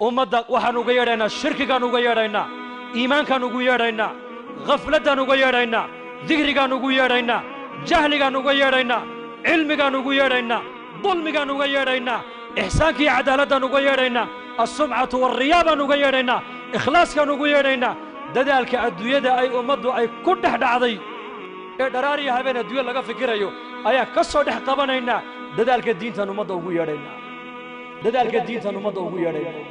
ummadda waxaan uga yeedhaynaa shirkigaan uga yeedhaynaa iimaankaan ugu yeedhaynaa غفلتان uga yeedhaynaa dikrigaan ugu yeedhaynaa jahligaan uga yeedhaynaa cilmigaan ugu yeedhaynaa dulmigaan uga yeedhaynaa ihsaanka iyo cadaaladaan uga yeedhaynaa as-sumcatu war-riyaabaan uga yeedhaynaa ikhlaaskaan ugu yeedhaynaa dadaalka adduunyada ay ummaddu ay ku dhex dhacday ee dharaar iyo habeen adduunya laga fikirayo ayaa ka soo dhex qabanaynaa dadaalka diintaan ummadda ugu yeedhaynaa dadaalka diintaan ummadda ugu yeedhaynaa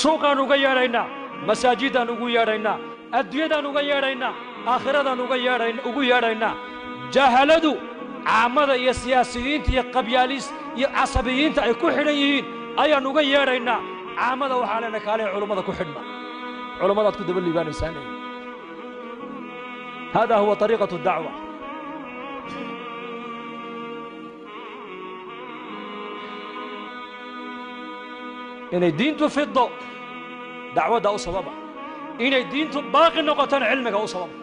suuqaan uga yeedhaynaa masaajidaan ugu yeedhaynaa adduunyadaan uga yeedhaynaa aakhiradan ugu yeedhaynaa jahaladu caamada iyo siyaasiyiinta iyo qabyaaliis iyo casabiyiinta ay ku xidhan yihiin ayaan uga yeedhaynaa caamada waxaa leenahay kaalay culummada ku xidhna culummadaad ku daba liibaanaysaan hada huwa طريقة الدعوة inay diintu fiddo dacwadda u sababa inay diintu baaqi noqotaan cilmiga u sababa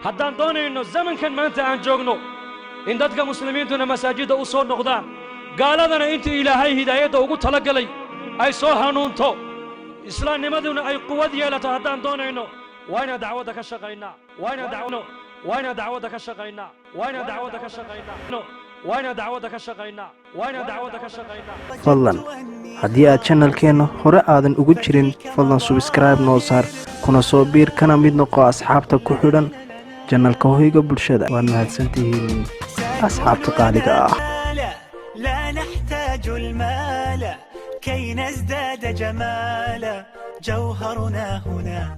haddaan doonayno zamankan maanta aan joogno in dadka muslimiintuna masaajidda u soo noqdaan gaaladana intii ilaahay hidaayadda ugu talagalay ay soo hanuunto islaamnimaduna ay quwad yeelato haddaan doonayno waa inaan dacwadda ka shaqaynaa waa inaan dacwadda ka shaqaynaa waa inaan dacwadda ka shaqaynaa waa inaan dacwadda ka shaqaynaa waa inaan dacwadda ka shaqaynaa fadlan haddii aad channelkeenna hore aadan ugu jirin fadlan subscribe noo saar kuna soo biir kana mid noqo asxaabta ku xidhan channelka hoyga bulshada waad mahadsantihiin asxaabta qaaliga ah لا نحتاج المال كي نزداد جمالا جوهرنا هنا